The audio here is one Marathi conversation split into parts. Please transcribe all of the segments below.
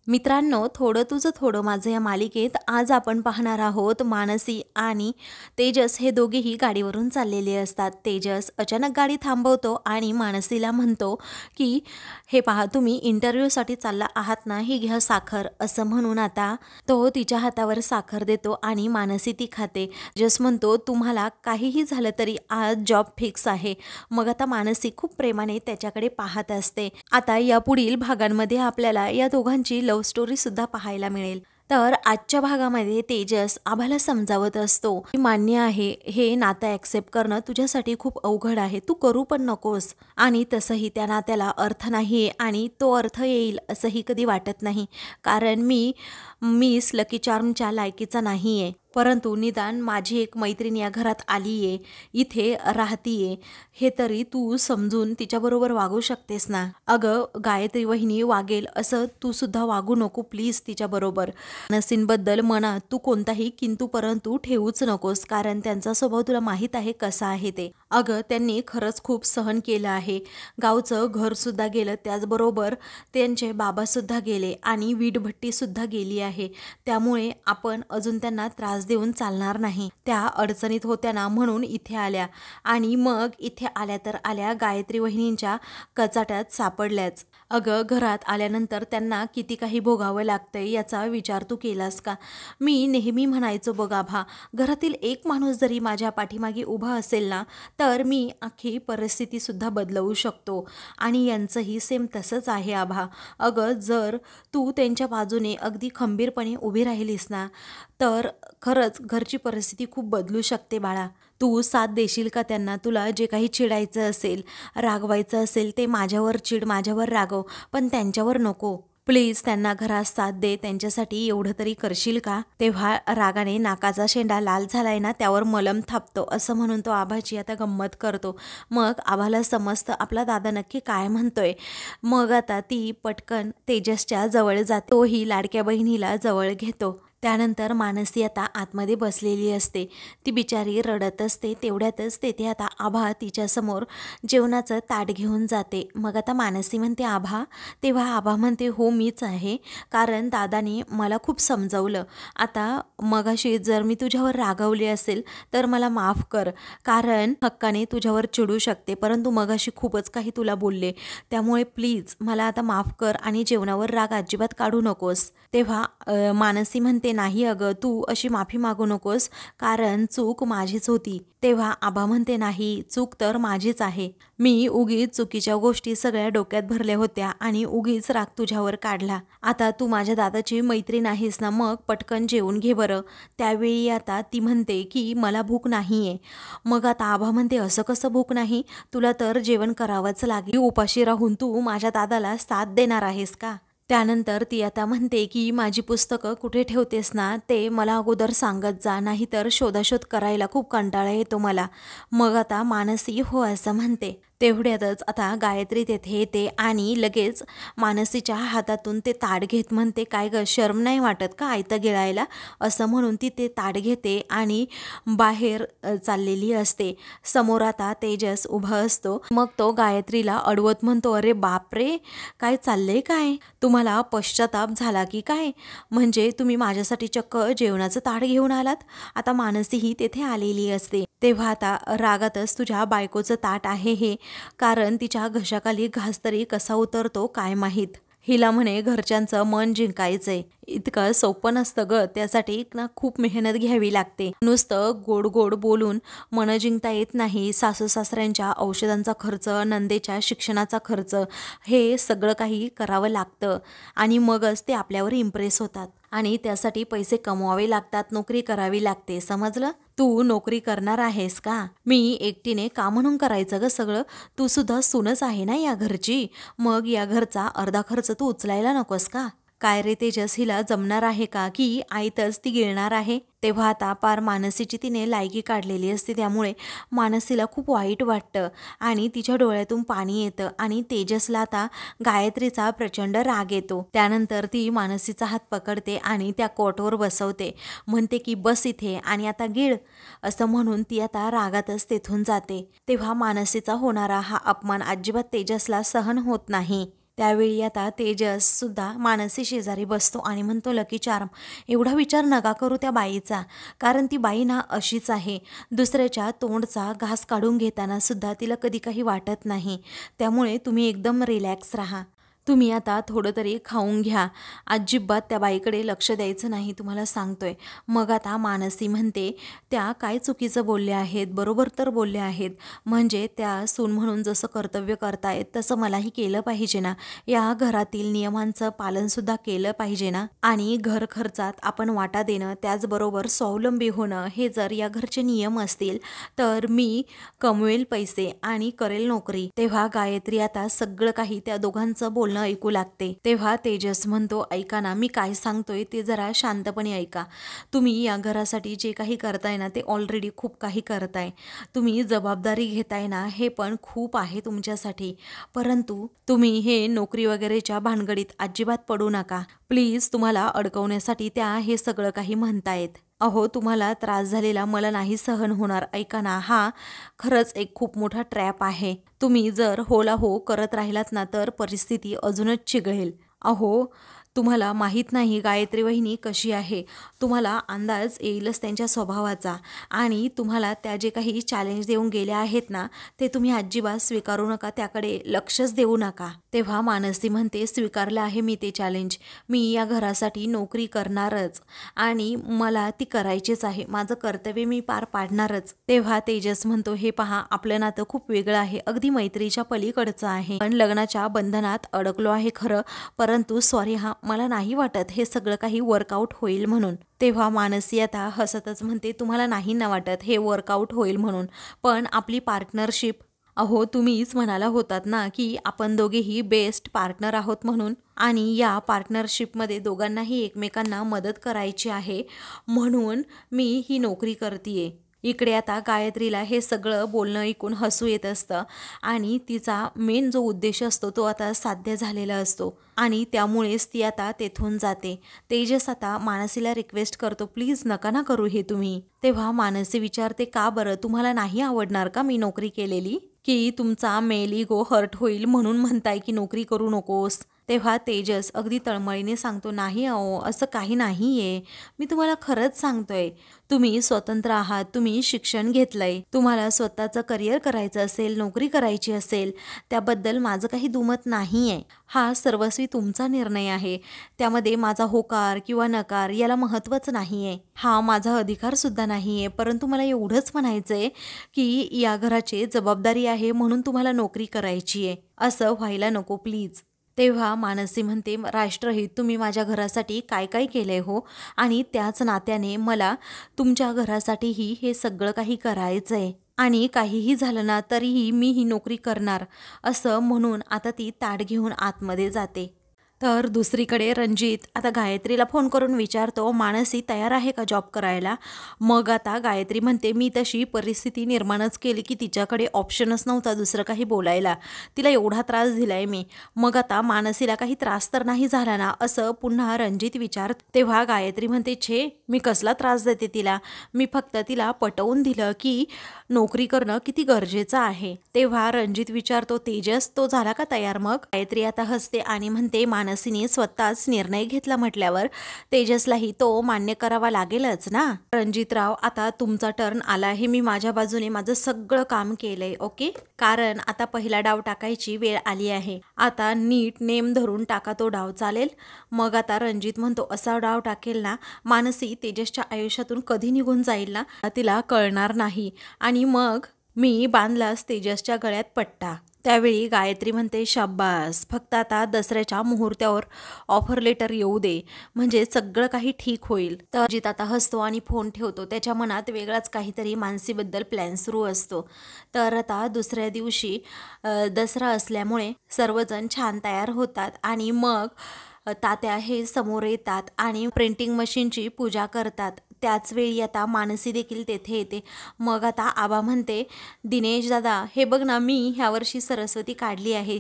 मित्रांनो, थोडं तुझं थोडं माझं या मालिकेत आज आपण पाहणार आहोत मानसी आणि तेजस हे दोघेही गाडीवरून चाललेले असतात. तेजस अचानक गाडी थांबवतो आणि मानसीला म्हणतो की हे पहा, तुम्ही इंटरव्ह्यूसाठी चालला आहात ना, ही घ्या साखर, असं म्हणून आता तो तिच्या हातावर साखर देतो आणि मानसी ती खाते. तेजस म्हणतो, तुम्हाला काहीही झालं तरी आज जॉब फिक्स आहे. मग आता मानसी खूप प्रेमाने त्याच्याकडे पाहत असते. आता या पुढील भागांमध्ये आपल्याला या दोघांची लव्ह स्टोरी सुद्धा पाहायला मिळेल. तर आजच्या भागामध्ये तेजस आभाला समजावत असतो की मान्य आहे, हे नातं ॲक्सेप्ट करणं तुझ्यासाठी खूप अवघड आहे, तू करू पण नकोस. आणि तसंही त्या नात्याला अर्थ नाही आणि तो अर्थ येईल असंही कधी वाटत नाही, कारण मी मिस लकी चार्मच्या लायकीचा नाही आहे. परंतु निदान माझी एक मैत्रीण या घरात आली आहे, इथे राहतीये, हे तरी तू समजून तिच्याबरोबर वागू शकतेस ना. अगं गायत्री वहिनी वागेल असं तू सुद्धा वागू नको प्लीज तिच्याबरोबर. नसींबद्दल मनात तू कोणताही किंतु परंतु ठेवूच नकोस, कारण त्यांचा स्वभाव तुला माहीत आहे कसा आहे ते. अगं त्यांनी खरंच खूप सहन केलं आहे. गावचं घरसुद्धा गेलं, त्याचबरोबर त्यांचे बाबासुद्धा गेले आणि वीटभट्टीसुद्धा गेली आहे. त्यामुळे आपण अजून त्यांना त्रास देऊन चालणार नाही. त्या अडचणीत होत्या ना, म्हणून इथे आल्या आणि मग इथे आल्या तर आल्या गायत्री वहिनींच्या कचाट्यात सापडल्याच. अगं घरात आल्यानंतर त्यांना किती काही भोगावं लागतंय याचा विचार तू केलास का? मी नेहमी म्हणायचो बघ आभा, घरातील एक माणूस जरी माझ्या पाठीमागे उभा असेल ना, तर मी अख्खी परिस्थितीसुद्धा बदलवू शकतो. आणि यांचंही सेम तसंच आहे आभा. अगं जर तू त्यांच्या बाजूने अगदी खंबीरपणे उभी राहिलीस ना, तर खरंच घरची परिस्थिती खूप बदलू शकते बाळा. तू साथ देशील का त्यांना? तुला जे काही चिडायचं असेल, रागवायचं असेल, ते माझ्यावर चिड, माझ्यावर रागव, पण त्यांच्यावर नको. प्लीज त्यांना घरात साथ दे, त्यांच्यासाठी एवढं तरी करशील का? तेव्हा रागाने नाकाचा शेंडा लाल झालाय ना, त्यावर मलम थापतो, असं म्हणून तो आभाची आता गंमत करतो. मग आभाला समजतं आपला दादा नक्की काय म्हणतोय. मग आता ती पटकन तेजसच्या जवळ जाते, तोही लाडक्या बहिणीला जवळ घेतो. त्यानंतर मानसी आता आतमध्ये बसलेली असते, ती बिचारी रडत असते. तेवढ्यातच तेथे आता आभा तिच्यासमोर जेवणाचं ताट घेऊन जाते. मग आता मानसी म्हणते आभा, तेव्हा आभा म्हणते हो मीच आहे, कारण दादाने मला खूप समजवलं. आता मगाशी जर मी तुझ्यावर रागावली असेल तर मला माफ कर, कारण हक्काने तुझ्यावर चिडू शकते, परंतु मगाशी खूपच काही तुला बोलले, त्यामुळे प्लीज मला आता माफ कर आणि जेवणावर राग अजिबात काढू नकोस. तेव्हा मानसी म्हणते नाही अगं, तू अशी माफी मागू नकोस, कारण चूक माझीच होती. तेव्हा आभा म्हणते नाही, चूक तर माझीच आहे. मी उगीच चुकीच्या गोष्टी सगळ्या डोक्यात भरल्या होत्या आणि उगीच राग तुझ्यावर काढला. आता तू माझ्या दादाची मैत्रीण आहेस ना, मग पटकन जेवून घे बरं. त्यावेळी आता ती म्हणते की मला भूक नाही आहे. मग आता आभा म्हणते असं कसं भूक नाही, तुला तर जेवण करावंच लागेल. उपाशी राहून तू माझ्या दादाला साथ देणार आहेस का? त्यानंतर ती आता म्हणते की माझी पुस्तकं कुठे ठेवतेस ना, ते मला अगोदर सांगत जा, नाहीतर शोधाशोध करायला खूप कंटाळा येतो मला. मग आता मानसी हो असं म्हणते. तेवढ्यातच आता गायत्री तेथे येते आणि लगेच मानसीच्या हातातून ते ताट घेत म्हणते, काय ग शर्म नाही वाटत का आयतं गिळायला, असं म्हणून ती ते ताट घेते आणि बाहेर चाललेली असते. समोर आता तेजस उभा असतो. मग तो गायत्रीला अडवत म्हणतो, अरे बापरे, काय चाललंय काय? तुम्हाला पश्चाताप झाला की काय? म्हणजे तुम्ही माझ्यासाठी चक्क जेवणाचं ताट घेऊन आलात? आता मानसीही तेथे आलेली असते. तेव्हा आता रागातच तुझ्या बायकोचं ताट आहे हे, कारण तिच्या घशाखाली घास तरी कसा उतरतो काय माहीत. हिला म्हणे घरच्यांचं मन जिंकायचंय. इतकं सोपं नसतं ग, त्यासाठी ना खूप मेहनत घ्यावी लागते. नुसतं गोड गोड बोलून मन जिंकता येत नाही. सासू सासऱ्यांच्या औषधांचा खर्च, नंदेच्या शिक्षणाचा खर्च, हे सगळं काही करावं लागतं आणि मगच ते आपल्यावर इम्प्रेस होतात. आणि त्यासाठी पैसे कमवावे लागतात, नोकरी करावी लागते, समजलं? तू नोकरी करणार आहेस का? मी एकटीने का म्हणून करायचं ग सगळं? तू सुद्धा सूनच आहे ना या घरची, मग या घरचा अर्धा खर्च तू उचलायला नकोस का? काय रे तेजस, हिला जमणार आहे का की आईतच ती गिळणार आहे? तेव्हा आता पार मानसीची तिने लायकी काढलेली असते, त्यामुळे मानसीला खूप वाईट वाटतं आणि तिच्या डोळ्यातून पाणी येतं आणि तेजसला आता गायत्रीचा प्रचंड राग येतो. त्यानंतर ती मानसीचा हात पकडते आणि त्या कोटवर बसवते, म्हणते की बस इथे आणि आता गिळ, असं म्हणून ती आता रागातच तेथून जाते. तेव्हा मानसीचा होणारा हा अपमान अजिबात तेजसला सहन होत नाही. त्यावेळी आता तेजस सुद्धा मानसी शेजारी बसतो आणि म्हणतो, लकी चार्म, एवढा विचार नका करू त्या बाईचा, कारण ती बाई ना अशीच आहे. दुसऱ्याच्या तोंडचा घास काढून घेताना सुद्धा तिला कधी काही वाटत नाही. त्यामुळे तुम्ही एकदम रिलॅक्स राहा. तुम्ही आता थोडं तरी खाऊन घ्या. अजिबात त्या बाईकडे लक्ष द्यायचं नाही, तुम्हाला सांगतोय. मग आता मानसी म्हणते, त्या काय चुकीचं बोलल्या आहेत, बरोबर तर बोलल्या आहेत. म्हणजे त्या सून म्हणून जसं कर्तव्य करतायत तसं मलाही केलं पाहिजे ना. या घरातील नियमांचं पालनसुद्धा केलं पाहिजे ना. आणि घर खर्चात आपण वाटा देणं, त्याचबरोबर स्वावलंबी होणं, हे जर या घरचे नियम असतील तर मी कमवेल पैसे आणि करेल नोकरी. तेव्हा गायत्री आता सगळं काही त्या दोघांचं बोलणं ऐकू लागते. तेव्हा तेजस म्हणतो, ऐका ना, मी काय सांगतोय ते जरा शांतपणे ऐका. तुम्ही या घरासाठी जे काही करताय ना ते ऑलरेडी खूप काही करताय. तुम्ही जबाबदारी घेताय ना, हे पण खूप आहे तुमच्यासाठी. परंतु तुम्ही हे नोकरी वगैरेच्या भानगडीत अजिबात पडू नका प्लीज. तुम्हाला अडकवण्यासाठी त्या हे सगळं काही म्हणतायत. अहो, तुम्हाला त्रास झालेला मला नाही सहन होणार. ऐका ना, हा खरंच एक खूप मोठा ट्रॅप आहे. तुम्ही जर होला हो करत राहिलात ना तर परिस्थिती अजूनच चिघळेल. अहो, तुम्हाला माहीत नाही गायत्री वहिनी कशी आहे. तुम्हाला अंदाज येईलच त्यांच्या स्वभावाचा. आणि तुम्हाला त्या जे काही चॅलेंज देऊन गेल्या आहेत ना ते तुम्ही अजिबात स्वीकारू नका, त्याकडे लक्षच देऊ नका. तेव्हा मानसी म्हणते, स्वीकारलं आहे मी ते चॅलेंज. मी या घरासाठी नोकरी करणारच आणि मला ती करायचीच आहे. माझं कर्तव्य मी पार पाडणारच. तेव्हा तेजस म्हणतो, हे पहा, आपलं नातं खूप वेगळं आहे, अगदी मैत्रीच्या पलीकडचं आहे. पण लग्नाच्या बंधनात अडकलो आहे खरं, परंतु सॉरी हा, मला नाही वाटत हे सगळं काही वर्कआउट होईल म्हणून. तेव्हा मानसी आता हसतच म्हणते, तुम्हाला नाही ना वाटत हे वर्कआउट होईल म्हणून, पण आपली पार्टनरशिप, अहो तुम्हीच म्हणाला होतात ना की आपण दोघेही बेस्ट पार्टनर आहोत म्हणून. आणि या पार्टनरशिपमध्ये दोघांनाही एकमेकांना मदत करायची आहे, म्हणून मी ही नोकरी करतीये. इकडे आता गायत्रीला हे सगळं बोलणं ऐकून हसू येत असतं आणि तिचा मेन जो उद्देश असतो तो आता साध्य झालेला असतो आणि त्यामुळेच ती आता तेथून जाते. तेजस आता मानसीला रिक्वेस्ट करतो, प्लीज नका ना करू हे तुम्ही. तेव्हा मानसी विचारते, का बरं, तुम्हाला नाही आवडणार का मी नोकरी केलेली, की तुमचा मेल इगो हर्ट होईल म्हणून म्हणताय की नोकरी करू नकोस. तेव्हा तेजस अगदी तळमळीने सांगतो, नाही अहो, असं काही नाही आहे. मी तुम्हाला खरंच सांगतोय, तुम्ही स्वतंत्र आहात, तुम्ही शिक्षण घेतलंय, तुम्हाला स्वतःचं करिअर करायचं असेल, नोकरी करायची असेल, त्याबद्दल माझं काही दुमत नाही आहे. हा सर्वस्वी तुमचा निर्णय आहे. त्यामध्ये माझा होकार किंवा नकार याला महत्त्वच नाही आहे. हा माझा अधिकारसुद्धा नाही आहे. परंतु मला एवढंच म्हणायचं आहे की या घराची जबाबदारी आहे म्हणून तुम्हाला नोकरी करायची आहे. असं व्हायला नको प्लीज. तेव्हा मानसी म्हणते, राष्ट्रहित तुम्ही माझ्या घरासाठी काय काय केलंय हो, आणि त्याच नात्याने मला तुमच्या घरासाठीही हे सगळं काही करायचं आहे आणि काहीही झालं ना तरीही मी ही नोकरी करणार. असं म्हणून आता ती ताट घेऊन आतमध्ये जाते. तर दुसरीकडे रणजित आता गायत्रीला फोन करून विचारतो, मानसी तयार आहे का जॉब करायला. मग आता गायत्री म्हणते, मी तशी परिस्थिती निर्माणच केली की तिच्याकडे ऑप्शनच नव्हता दुसरं काही बोलायला. तिला एवढा त्रास दिलाय मी, मग आता मानसीला काही त्रास तर नाही झाला ना, असं पुन्हा रणजित विचारत. तेव्हा गायत्री म्हणते, छे, मी कसला त्रास देते तिला, मी फक्त तिला पटवून दिलं की नोकरी करणं किती गरजेचं आहे. तेव्हा रणजित विचारतो, तेजस तो झाला का तयार. मग गायत्री आता हसते आणि म्हणते, मानसीने स्वतःच निर्णय घेतला म्हटल्यावर तेजसलाही तो मान्य करावा लागेलच ना. रणजितराव, आता तुमचा टर्न आला आहे. मी माझ्या बाजूने माझं सगळं काम केलंय, ओके, कारण आता पहिला डाव टाकायची वेळ आली आहे. आता नीट नेम धरून टाका तो डाव, चालेल. मग आता रणजित म्हणतो, असा डाव टाकेल ना मानसी तेजसच्या आयुष्यातून कधी निघून जाईल ना तिला कळणार नाही, आणि मग मी बांधलास तेजसच्या गळ्यात पट्टा. त्यावेळी गायत्री म्हणते, शाब्बास, फक्त आता दसऱ्याच्या मुहूर्तावर ऑफर लेटर येऊ दे, म्हणजे सगळं काही ठीक होईल. तर अजित आता हसतो आणि फोन ठेवतो. त्याच्या मनात वेगळाच काहीतरी मानसीबद्दल प्लॅन सुरू असतो. तर आता दुसऱ्या दिवशी दसरा असल्यामुळे सर्वजण छान तयार होतात आणि मग तात्या हे समोर येतात आणि प्रिंटिंग मशीनची पूजा करतात. त्याचवेळी आता मानसी देखील तेथे येते. मग आता आबा म्हणते, दिनेश दादा, हे बघ ना, मी ह्यावर्षी सरस्वती काढली आहे.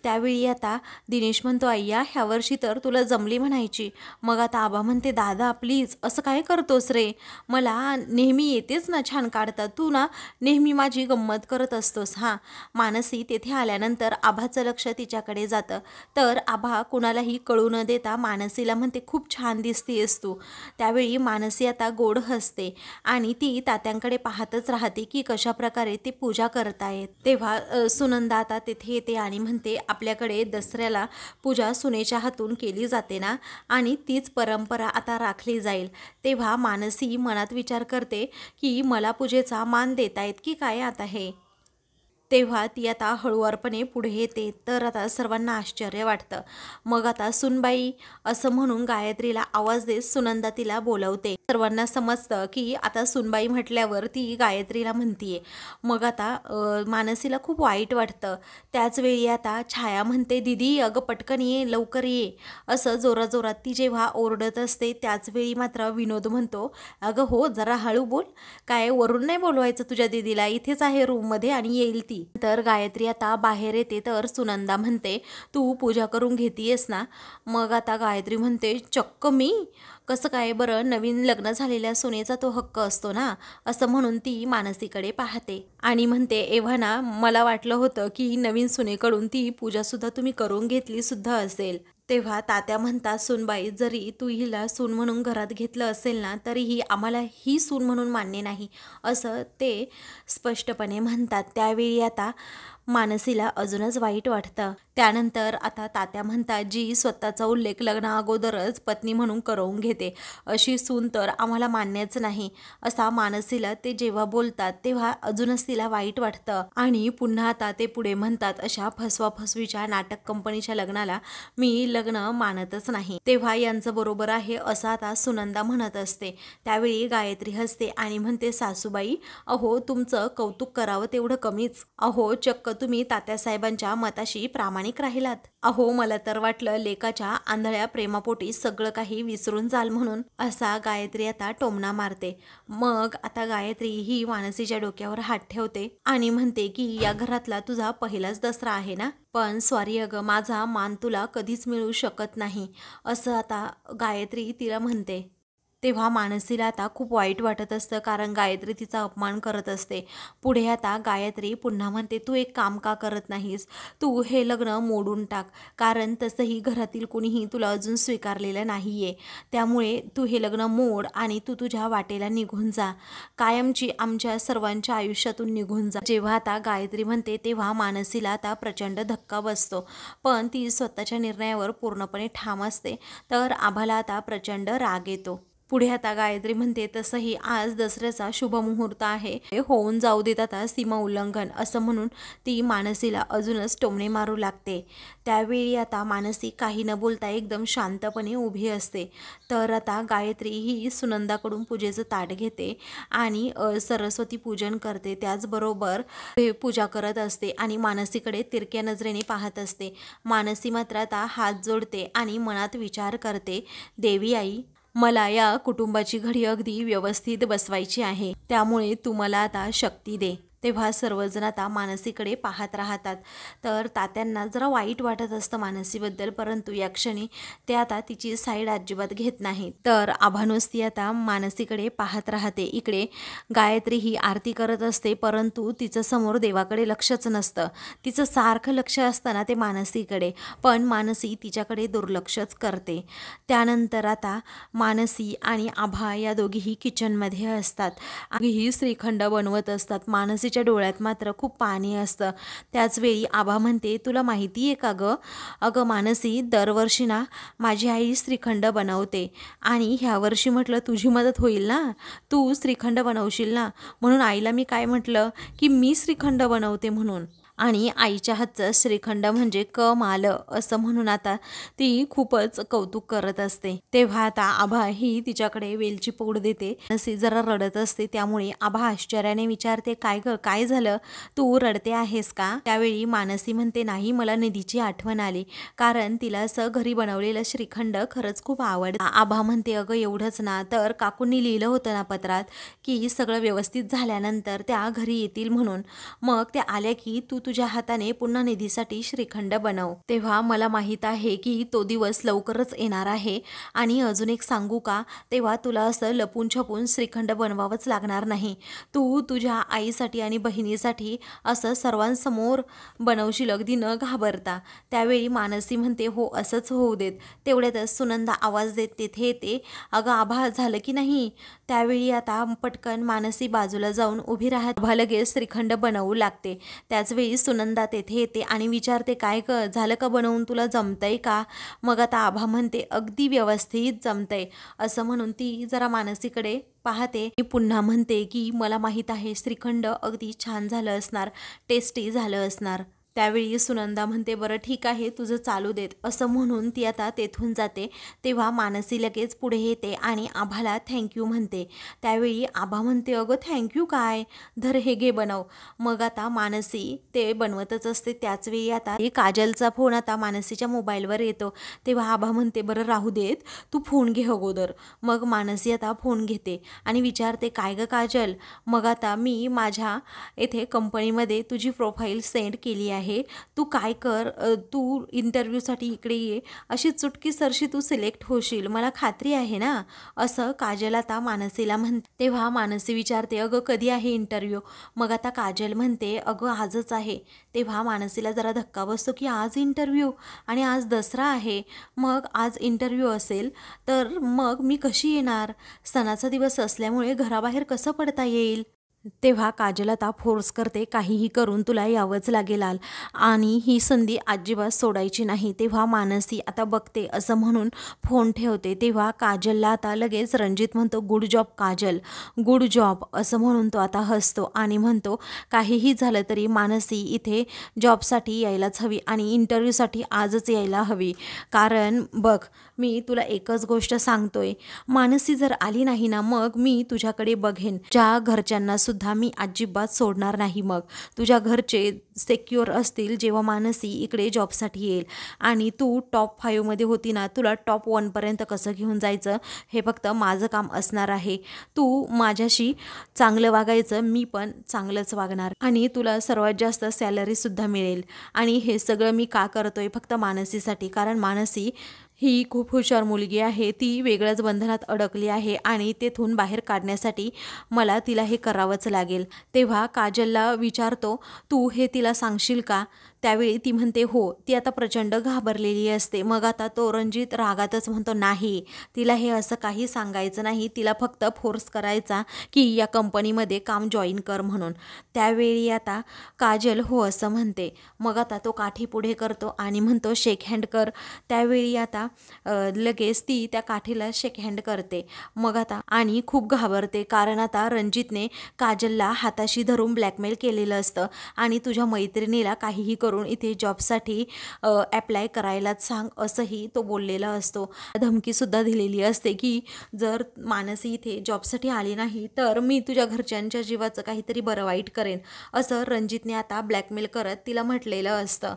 त्यावेळी आता दिनेश म्हणतो, अय्या ह्या वर्षी तर तुला जमली म्हणायची. मग आता आबा म्हणते, दादा प्लीज असं काय करतोस रे, मला नेहमी येतेच ना छान काढता, तू ना नेहमी माझी गंमत करत असतोस. हां. मानसी तेथे आल्यानंतर आभाचं लक्ष तिच्याकडे जातं. तर आभा कुणालाही कळू न देता मानसीला म्हणते, खूप छान दिसतेस तू. त्यावेळी मानसी आता गोड हसते आणि ती तात्यांकडे पाहतच राहते की कशा प्रकारे ते पूजा करतायत. तेव्हा सुनंदा आता तेथे येते आणि म्हणते, आपल्याकडे दसऱ्याला पूजा सुनेच्या हातून केली जाते ना, आणि तीच परंपरा आता राखली जाईल. तेव्हा मानसी मनात विचार करते की मला पूजेचा मान देतायत की काय आता हे. तेव्हा ती आता हळुवारपणे पुढे येते. तर आता सर्वांना आश्चर्य वाटतं. मग आता सुनबाई असं म्हणून गायत्रीला आवाज देत सुनंदा तिला बोलवते. सर्वांना समजतं की आता सुनबाई म्हटल्यावर ती गायत्रीला म्हणतीये. मग आता मानसीला खूप वाईट वाटतं. त्याच वेळी आता छाया म्हणते, दीदी अगं पटकन ये, लवकर ये, असं जोराजोरात ती जेव्हा ओरडत असते. त्याच वेळी मात्र विनोद म्हणतो, अगं हो जरा हळू बोल, काय वरून नाही बोलवायचं तुझ्या दीदीला, इथेच आहे रूममध्ये आणि येईल ती. तर गायत्री आता बाहेर येते. तर सुनंदा म्हणते, तू पूजा करून घेतीयस ना. मग आता गायत्री म्हणते, चक्क मी, कसं काय बरं, नवीन लग्न झालेल्या सुनेचा तो हक्क असतो ना, असं म्हणून ती मानसीकडे पाहते आणि म्हणते, एव्हा ना मला वाटलं होतं की नवीन सुनेकडून ती पूजासुद्धा तुम्ही करून घेतली सुद्धा असेल. तेव्हा तात्या म्हणतात, सुनबाई जरी तू हिला सून म्हणून घरात घेतलं असेल ना, तरीही आम्हाला ही सून म्हणून मान्य नाही, असं ते स्पष्टपणे म्हणतात. त्यावेळी आता मानसीला अजूनच वाईट वाटतं. त्यानंतर आता तात्या म्हणतात, जी स्वतःचा उल्लेख लग्ना अगोदरच पत्नी म्हणून करवून घेते अशी सून तर आम्हाला मान्यच नाही, असा मानसीला ते जेव्हा बोलतात तेव्हा अजूनच तिला वाईट वाटतं. आणि पुन्हा आता ते पुढे म्हणतात, अशा फसवाफसवीच्या नाटक कंपनीच्या लग्नाला मी लग्न मानतच नाही. तेव्हा यांचं बरोबर आहे असं आता सुनंदा म्हणत असते. त्यावेळी गायत्री हसते आणि म्हणते, सासूबाई अहो तुमचं कौतुक करावं तेवढं कमीच. अहो चक्क तुम्ही तात्यासाहेबांच्या मताशी प्रामाणिक राहिलात. अहो मला तर वाटलं लेकाच्या आंधळ्या प्रेमापोटी सगळं काही विसरून जाल म्हणून, असा गायत्री आता टोमणा मारते. मग आता गायत्री ही मानसीच्या डोक्यावर हात ठेवते आणि म्हणते की या घरातला तुझा पहिलाच दसरा आहे ना, पण सॉरी अगं, माझा मान तुला कधीच मिळू शकत नाही, असं आता गायत्री तिला म्हणते. तेव्हा मानसीला आता खूप वाईट वाटत असतं, कारण गायत्री तिचा अपमान करत असते. पुढे आता गायत्री पुन्हा म्हणते, तू एक काम का करत नाहीस, तू हे लग्न मोडून टाक, कारण तसंही घरातील कुणीही तुला अजून स्वीकारलेलं नाही आहे. त्यामुळे तू हे लग्न मोड आणि तू तुझ्या वाटेला निघून जा, कायमची आमच्या सर्वांच्या आयुष्यातून निघून जा. जेव्हा आता गायत्री म्हणते तेव्हा मानसीला आता प्रचंड धक्का बसतो, पण ती स्वतःच्या निर्णयावर पूर्णपणे ठाम असते. तर आभाला आता प्रचंड राग येतो. पुढे आता गायत्री म्हणते, तसंही आज दसऱ्याचा शुभमुहूर्त आहे, होऊन जाऊ देत आता सीमा उल्लंघन, असं म्हणून ती मानसीला अजूनच टोमणे मारू लागते. त्यावेळी आता मानसी काही न बोलता एकदम शांतपणे उभी असते. तर आता गायत्री ही सुनंदाकडून पूजेचं ताट घेते आणि सरस्वती पूजन करते. त्याचबरोबर पूजा करत असते आणि मानसीकडे तिरक्या नजरेने पाहत असते. मानसी मात्र आता हात जोडते आणि मनात विचार करते, देवी आई मला या कुटुंबाची घडी अगदी व्यवस्थित बसवायची आहे, त्यामुळे तू मला आता शक्ती दे. तेव्हा सर्वजण आता मानसीकडे पाहत राहतात. तर तात्यांना जरा वाईट वाटत असतं मानसीबद्दल, परंतु या क्षणी ते आता तिची साईड अजिबात घेत नाही. तर आभानुस आता मानसीकडे पाहत राहते. इकडे गायत्री ही आरती करत असते, परंतु तिचं समोर देवाकडे लक्षच नसतं. तिचं सारखं लक्ष असताना ते मानसीकडे, पण मानसी तिच्याकडे दुर्लक्षच करते. त्यानंतर आता मानसी आणि आभा या दोघीही किचनमध्ये असतात. ही श्रीखंड बनवत असतात. मानसीच्या डोळ्यात मात्र खूप पाणी असतं. त्याचवेळी आभा म्हणते, तुला माहिती आहे का गं, अगं मानसी दरवर्षी ना माझी आई श्रीखंड बनवते आणि ह्या वर्षी म्हटलं तुझी मदत होईल ना, तू श्रीखंड बनवशील ना, म्हणून आईला मी काय म्हटलं की मी श्रीखंड बनवते म्हणून. आणि आईच्या हातचं श्रीखंड म्हणजे कमाल, असं म्हणून आता ती खूपच कौतुक करत असते. तेव्हा आता आभा ही तिच्याकडे वेलची पूड देते. मानसी जरा रडत असते, त्यामुळे आभा आश्चर्याने विचारते, काय झालं, तू रडते आहेस का? त्यावेळी मानसी म्हणते, नाही मला निधीची आठवण आली, कारण तिला असं घरी बनवलेलं श्रीखंड खरंच खूप आवडतं. आभा म्हणते, अगं एवढंच ना, तर काकूंनी लिहिलं होतं ना पत्रात की सगळं व्यवस्थित झाल्यानंतर त्या घरी येतील म्हणून, मग त्या आल्या की तू तुझ्या हाताने पुन्हा निधीसाठी श्रीखंड बनव. तेव्हा मला माहीत आहे की तो दिवस लवकरच येणार आहे. आणि अजून एक सांगू का, तेव्हा तुला असं लपून छपून श्रीखंड बनवावंच लागणार नाही. तू तुझ्या आईसाठी आणि बहिणीसाठी असं सर्वांसमोर बनवशील, अगदी न घाबरता. त्यावेळी मानसी म्हणते, हो असंच होऊ देत. तेवढ्यातच सुनंदा आवाज देत तिथे येते, अगं आभा झालं की नाही. त्यावेळी आता पटकन मानसी बाजूला जाऊन उभी राहत आभा लगेच श्रीखंड बनवू लागते. त्याचवेळी सुनंदा तेथे येते आणि विचारते, काय झालं का बनवून, तुला जमतंय का. मग आता आभा म्हणते, अगदी व्यवस्थित जमतंय. असं म्हणून ती जरा मानसीकडे पाहते. पुन्हा म्हणते की मला माहीत आहे श्रीखंड अगदी छान झालं असणार, टेस्टी झालं असणार. त्यावेळी सुनंदा म्हणते, बरं ठीक आहे तुझं चालू देत. असं म्हणून ती आता तेथून जाते. तेव्हा मानसी लगेच पुढे येते आणि आभाला थँक्यू म्हणते. त्यावेळी आभा म्हणते, अगं थँक्यू काय, धर हे घे बनव. मग आता मानसी ते बनवतच असते. त्याचवेळी आता काजलचा फोन आता मानसीच्या मोबाईलवर येतो. तेव्हा आभा म्हणते, बरं राहू देत, तू फोन घे अगोदर. मग मानसी आता फोन घेते आणि विचारते, काय गं काजल. मग आता मी माझ्या येथे कंपनीमध्ये तुझी प्रोफाईल सेंड केली आहे, तू काय कर, तू इंटरव्ह्यूसाठी इकडे ये, अशी चुटकी सरशी तू सिलेक्ट होशील, मला खात्री आहे ना. असं काजल आता मानसीला म्हणते. तेव्हा मानसी विचारते, अगं कधी आहे इंटरव्ह्यू. मग आता काजल म्हणते, अगं आजच आहे. तेव्हा मानसीला जरा धक्का बसतो की आज इंटरव्ह्यू आणि आज दसरा आहे. मग आज इंटरव्ह्यू असेल तर मग मी कशी येणार, सणाचा दिवस असल्यामुळे घराबाहेर कसं पडता येईल. तेव्हा काजल आता फोर्स करते, काहीही करून तुला यावंच लागेल आणि ही संधी अजिबात सोडायची नाही. तेव्हा मानसी आता बघते असं म्हणून फोन ठेवते. तेव्हा काजलला आता लगेच रणजित म्हणतो, good job Kajal, good job. असं म्हणून तो आता हसतो आणि म्हणतो, काहीही झालं तरी मानसी इथे जॉबसाठी यायलाच हवी आणि इंटरव्ह्यूसाठी आजच यायला हवी. कारण बघ, मी तुला एकच गोष्ट सांगतोय, मानसी जर आली नाही ना, मग मी तुझ्याकडे बघेन. ज्या घरच्यांना सुद्धा मी अजिबात सोडणार नाही. मग तुझ्या घरचे सिक्युअर असतील जेव्हा मानसी इकडे जॉबसाठी येईल. आणि तू टॉप 5मध्ये होती ना, तुला टॉप 1पर्यंत कसं घेऊन जायचं हे फक्त माझं काम असणार आहे. तू माझ्याशी चांगलं वागायचं, मी पण चांगलंच वागणार आणि तुला सर्वात जास्त सॅलरीसुद्धा मिळेल. आणि हे सगळं मी का करतोय, फक्त मानसीसाठी. कारण मानसी ही खूप हुशार मुलगी आहे, ती वेगळ्याच बंधनात अडकली आहे आणि तेथून बाहेर काढण्यासाठी मला तिला हे करावंच लागेल. तेव्हा काजलला विचारतो, तू हे तिला सांगशील का. त्यावेळी ती म्हणते, हो. ती आता प्रचंड घाबरलेली असते. मग आता तो रणजित रागातच म्हणतो, नाही, तिला हे असं काही सांगायचं नाही, तिला फक्त फोर्स करायचा की या कंपनीमध्ये काम जॉईन कर म्हणून. त्यावेळी आता काजल हो असं म्हणते. मग आता तो काठी पुढे करतो आणि म्हणतो, शेक हँड कर. त्यावेळी आता लगेच ती त्या काठीला शेक हँड करते. मग आता आणि खूप घाबरते, कारण आता रणजितने काजलला हाताशी धरून ब्लॅकमेल केलेलं असतं आणि तुझ्या मैत्रिणीला काहीही करून इथे जॉबसाठी ॲप्लाय करायलाच सांग, असंही तो बोललेला असतो. धमकीसुद्धा दिलेली असते की जर मानसी इथे जॉबसाठी आली नाही तर मी तुझ्या घरच्यांच्या जीवाचं काहीतरी बरं वाईट करेन, असं रणजितने आता ब्लॅकमेल करत तिला म्हटलेलं असतं.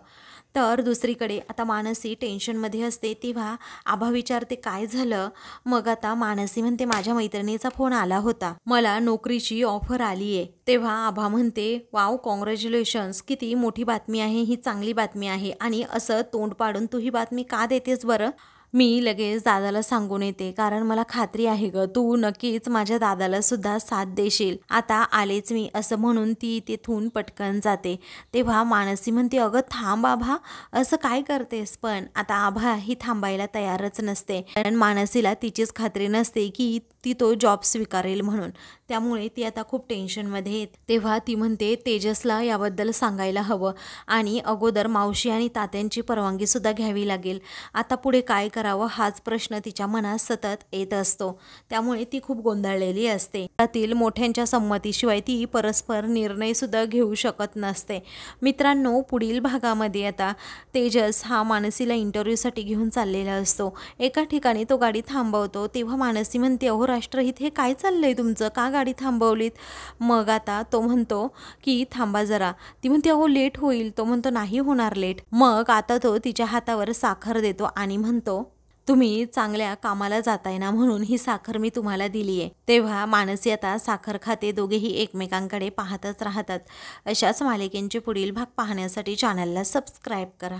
तर दुसरीकडे आता मानसी टेन्शनमध्ये असते. तेव्हा आभा विचारते, काय झालं. मग आता मानसी म्हणते, माझ्या मैत्रिणीचा फोन आला होता, मला नोकरीची ऑफर आली आहे. तेव्हा आभा म्हणते, वाव, कॉंग्रॅच्युलेशन्स, किती मोठी बातमी आहे ही, चांगली बातमी आहे. आणि असं तोंड पाडून तू ही बातमी का देतेस बरं. मी लगेच दादाला सांगून येते, कारण मला खात्री आहे ग, तू नक्कीच माझ्या दादाला सुद्धा साथ देशील. आता आलेच मी, असं म्हणून ती तिथून पटकन जाते. तेव्हा मानसी म्हणते, अगं थांब आभा, असं काय करतेस. पण आता आभा ही थांबायला तयारच नसते, कारण मानसीला तिचीच खात्री नसते की ती तो जॉब स्वीकारेल म्हणून. त्यामुळे ती आता खूप टेन्शनमध्ये येते. तेव्हा ती म्हणते, तेजसला याबद्दल सांगायला हवं आणि अगोदर मावशी आणि तात्यांची परवानगीसुद्धा घ्यावी लागेल. आता पुढे काय करावं हाच प्रश्न तिच्या मनात सतत येत असतो. त्यामुळे ती खूप गोंधळलेली असते. त्यातील मोठ्यांच्या संमतीशिवाय ती परस्पर निर्णयसुद्धा घेऊ शकत नसते. मित्रांनो, पुढील भागामध्ये आता तेजस हा मानसीला इंटरव्ह्यूसाठी घेऊन चाललेला असतो. एका ठिकाणी तो गाडी थांबवतो. तेव्हा मानसी म्हणते, अहो राष्ट्रहित, हे काय चाललंय तुमचं, का गाडी थांबवलीत. मग आता तो म्हणतो की थांबा जरा. ती म्हणते, अहो लेट होईल. तो म्हणतो, नाही होणार लेट. मग आता तो तिच्या हातावर साखर देतो आणि म्हणतो, तुम्ही चांगल्या कामाला जाताय ना, म्हणून ही साखर मी तुम्हाला दिली आहे. तेव्हा मानसी आता साखर खाते. दोघेही एकमेकांकडे पाहतच राहतात. अशाच मालिकेंचे पुढील भाग पाहण्यासाठी चॅनलला सबस्क्राईब करा.